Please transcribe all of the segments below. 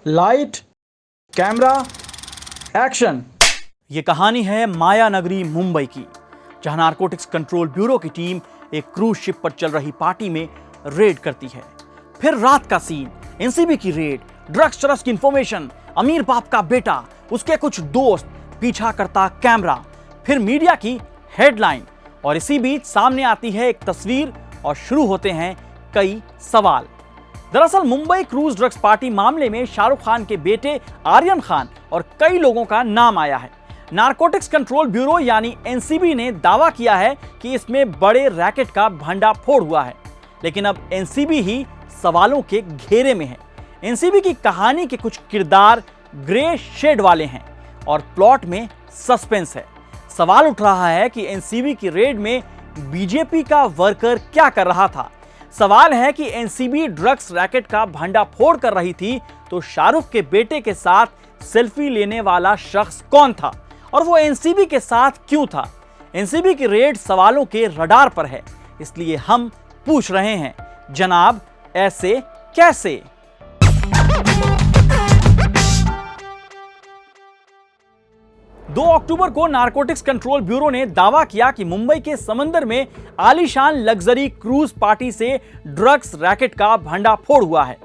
Light, camera, action. ये कहानी है माया नगरी मुंबई की, जहां नारकोटिक्स कंट्रोल ब्यूरो की टीम एक क्रूज शिप पर चल रही पार्टी में रेड करती है। फिर रात का सीन, एनसीबी की रेड, ड्रग्स चरस की इंफॉर्मेशन, अमीर बाप का बेटा, उसके कुछ दोस्त, पीछा करता कैमरा, फिर मीडिया की हेडलाइन, और इसी बीच सामने आती है एक तस्वीर और शुरू होते हैं कई सवाल। दरअसल मुंबई क्रूज ड्रग्स पार्टी मामले में शाहरुख खान के बेटे आर्यन खान और कई लोगों का नाम आया है। नारकोटिक्स कंट्रोल ब्यूरो यानी एनसीबी ने दावा किया है कि इसमें बड़े रैकेट का भंडाफोड़ हुआ है, लेकिन अब एनसीबी ही सवालों के घेरे में है। एनसीबी की कहानी के कुछ किरदार ग्रे शेड वाले हैं और प्लॉट में सस्पेंस है। सवाल उठ रहा है कि एनसीबी की रेड में बीजेपी का वर्कर क्या कर रहा था। सवाल है कि एनसीबी ड्रग्स रैकेट का भंडाफोड़ कर रही थी तो शाहरुख के बेटे के साथ सेल्फी लेने वाला शख्स कौन था और वो एनसीबी के साथ क्यों था। एनसीबी की रेड सवालों के रडार पर है, इसलिए हम पूछ रहे हैं, जनाब ऐसे कैसे? दो अक्टूबर को नारकोटिक्स कंट्रोल ब्यूरो ने दावा किया कि मुंबई के समंदर में आलीशान लग्जरी क्रूज पार्टी से ड्रग्स रैकेट का भंडाफोड़ हुआ है।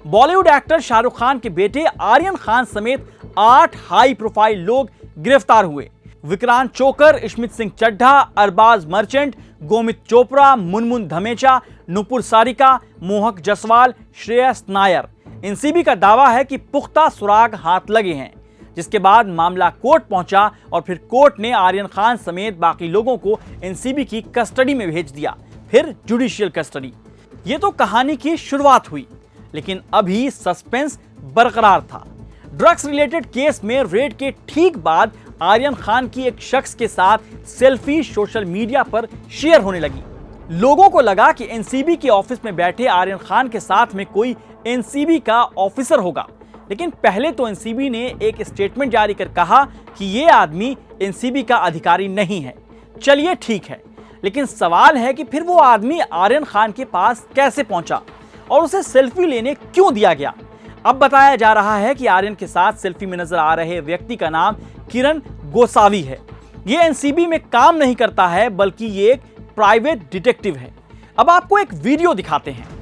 बॉलीवुड एक्टर शाहरुख खान के बेटे आर्यन खान समेत 8 हाई प्रोफाइल लोग गिरफ्तार हुए। विक्रांत चोकर, स्मित सिंह चड्ढा, अरबाज मर्चेंट, गोमित चोपड़ा, मुनमुन धमेचा, नुपुर सारिका, मोहक जसवाल, श्रेयस नायर। एनसीबी का दावा है कि पुख्ता सुराग हाथ लगे हैं, जिसके बाद मामला कोर्ट पहुंचा और फिर कोर्ट ने आर्यन खान समेत बाकी लोगों को एनसीबी की कस्टडी में भेज दिया, फिर जुडिशियल कस्टडी। ये तो कहानी की शुरुआत हुई, लेकिन अभी सस्पेंस बरकरार था। ड्रग्स रिलेटेड केस में रेड के ठीक बाद आर्यन खान की एक शख्स के साथ सेल्फी सोशल मीडिया पर शेयर होने लगी। लोगों को लगा कि एनसीबी के ऑफिस में बैठे आर्यन खान के साथ में कोई एनसीबी का ऑफिसर होगा, लेकिन पहले तो एनसीबी ने एक स्टेटमेंट जारी कर कहा कि यह आदमी एनसीबी का अधिकारी नहीं है। चलिए ठीक है, लेकिन सवाल है कि फिर वो आदमी आर्यन खान के पास कैसे पहुंचा और उसे सेल्फी लेने क्यों दिया गया? अब बताया जा रहा है कि आर्यन के साथ सेल्फी में नजर आ रहे व्यक्ति का नाम किरण गोसावी है। ये एनसीबी में काम नहीं करता है, बल्कि ये एक प्राइवेट डिटेक्टिव है। अब आपको एक वीडियो दिखाते हैं।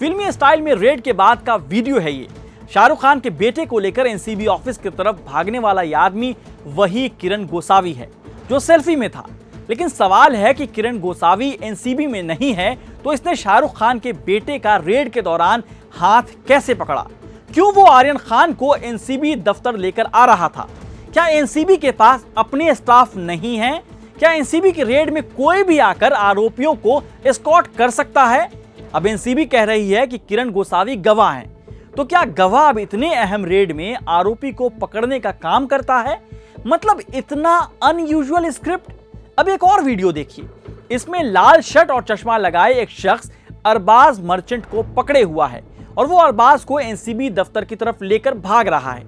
फिल्मी स्टाइल में रेड के बाद का वीडियो है ये। शाहरुख खान के बेटे को लेकर एनसीबी ऑफिस की तरफ भागने वाला यह आदमी वही किरण गोसावी है जो सेल्फी में था। लेकिन सवाल है कि किरण गोसावी एनसीबी में नहीं है तो इसने शाहरुख खान के बेटे का रेड के दौरान हाथ कैसे पकड़ा? क्यों वो आर्यन खान को एनसीबी दफ्तर लेकर आ रहा था? क्या एनसीबी के पास अपने स्टाफ नहीं है? क्या एनसीबी की रेड में कोई भी आकर आरोपियों को एस्कॉर्ट कर सकता है? अब एनसीबी कह रही है कि किरण गोसावी गवाह हैं, तो क्या गवाह अब इतने अहम रेड में आरोपी को पकड़ने का काम करता है? मतलब इतना अनयूजुअल स्क्रिप्ट। अब एक और वीडियो देखिए। इसमें लाल शर्ट और चश्मा लगाए एक शख्स अरबाज मर्चेंट को पकड़े हुआ है और वो अरबाज को एनसीबी दफ्तर की तरफ लेकर भाग रहा है।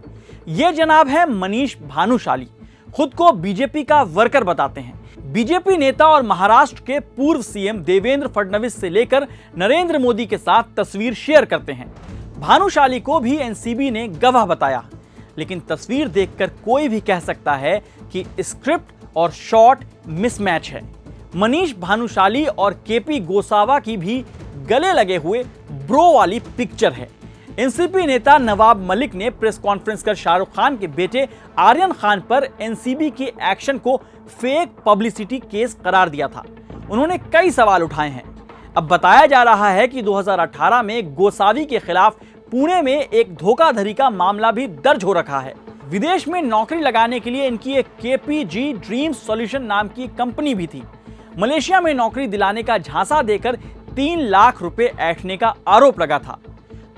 ये जनाब है मनीष भानुशाली, खुद को बीजेपी का वर्कर बताते हैं। बीजेपी नेता और महाराष्ट्र के पूर्व सीएम देवेंद्र फडणवीस से लेकर नरेंद्र मोदी के साथ तस्वीर शेयर करते हैं। भानुशाली को भी एनसीबी ने गवाह बताया, लेकिन तस्वीर देखकर कोई भी कह सकता है कि स्क्रिप्ट और शॉट मिसमैच है। मनीष भानुशाली और केपी गोसावा की भी गले लगे हुए ब्रो वाली पिक्चर है। एनसीपी नेता नवाब मलिक ने प्रेस कॉन्फ्रेंस कर शाहरुख खान के बेटे आर्यन खान पर एनसीबी के एक्शन को फेक पब्लिसिटी केस करार दिया था। उन्होंने कई सवाल उठाए हैं। अब बताया जा रहा है कि 2018 में गोसावी के खिलाफ पुणे में एक धोखाधड़ी का मामला भी दर्ज हो रखा है। विदेश में नौकरी लगाने के लिए इनकी एक केपीजी ड्रीम सॉल्यूशन नाम की कंपनी भी थी। मलेशिया में नौकरी दिलाने का झांसा देकर 3 लाख रुपए ऐंठने का आरोप लगा था।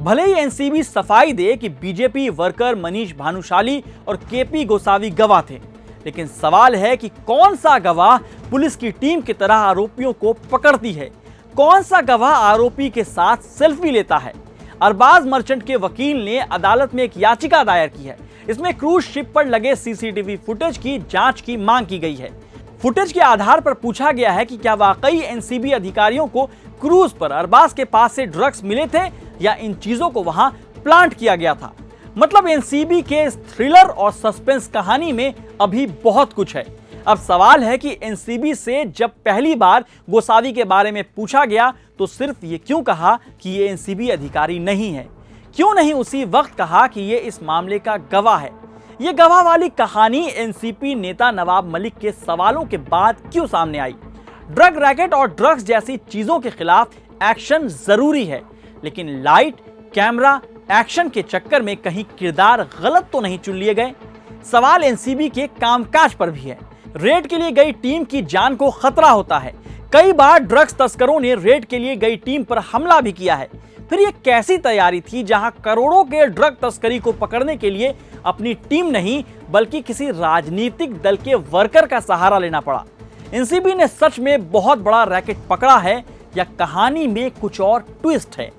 भले ही एनसीबी सफाई दे कि बीजेपी वर्कर मनीष भानुशाली और केपी गोसावी गवाह थे, लेकिन सवाल है कि कौन सा गवाह पुलिस की टीम की तरह आरोपियों को पकड़ती है? कौन सा गवाह आरोपी के साथ सेल्फी लेता है? अरबाज मर्चेंट के वकील ने अदालत में एक याचिका दायर की है। इसमें क्रूज शिप पर लगे सीसीटीवी फुटेज की जांच की मांग की गई है। फुटेज के आधार पर पूछा गया है कि क्या वाकई एनसीबी अधिकारियों को क्रूज पर अरबाज के पास से ड्रग्स मिले थे या इन चीजों को वहां प्लांट किया गया था। मतलब एनसीबी के इस थ्रिलर और सस्पेंस कहानी में अभी बहुत कुछ है। अब सवाल है कि एनसीबी से जब पहली बार गोसावी के बारे में पूछा गया तो सिर्फ ये क्यों कहा कि ये एनसीबी अधिकारी नहीं है? क्यों नहीं उसी वक्त कहा कि ये इस मामले का गवाह है? ये गवाह वाली कहानी एनसीपी नेता नवाब मलिक के सवालों के बाद क्यों सामने आई? ड्रग रैकेट और ड्रग्स जैसी चीजों के खिलाफ एक्शन जरूरी है, लेकिन लाइट, कैमरा, एक्शन के चक्कर में कहीं किरदार गलत तो नहीं चुन लिए गए? सवाल एनसीबी के कामकाज पर भी है। रेड के लिए गई टीम की जान को खतरा होता है। कई बार ड्रग्स तस्करों ने रेड के लिए गई टीम पर हमला भी किया है। फिर यह कैसी तैयारी थी जहां करोड़ों के ड्रग तस्करी को पकड़ने के लिए अपनी टीम नहीं बल्कि किसी राजनीतिक दल के वर्कर का सहारा लेना पड़ा? एनसीबी ने सच में बहुत बड़ा रैकेट पकड़ा है या कहानी में कुछ और ट्विस्ट है?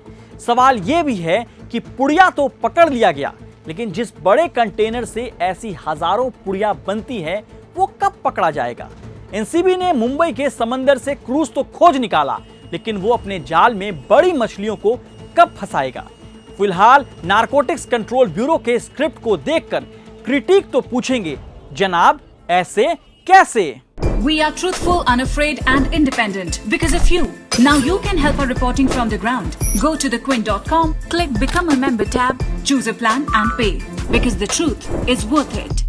सवाल यह भी है कि पुड़िया तो पकड़ लिया गया, लेकिन जिस बड़े कंटेनर से ऐसी हजारों पुड़िया बनती है वो कब पकड़ा जाएगा? एनसीबी ने मुंबई के समंदर से क्रूज तो खोज निकाला, लेकिन वो अपने जाल में बड़ी मछलियों को कब फंसाएगा? फिलहाल नारकोटिक्स कंट्रोल ब्यूरो के स्क्रिप्ट को देखकर क्रिटिक तो पूछेंगे, जनाब ऐसे कैसे? We are truthful, unafraid and independent because of you. Now you can help our reporting from the ground. Go to thequint.com, click Become a Member tab, choose a plan and pay. Because the truth is worth it.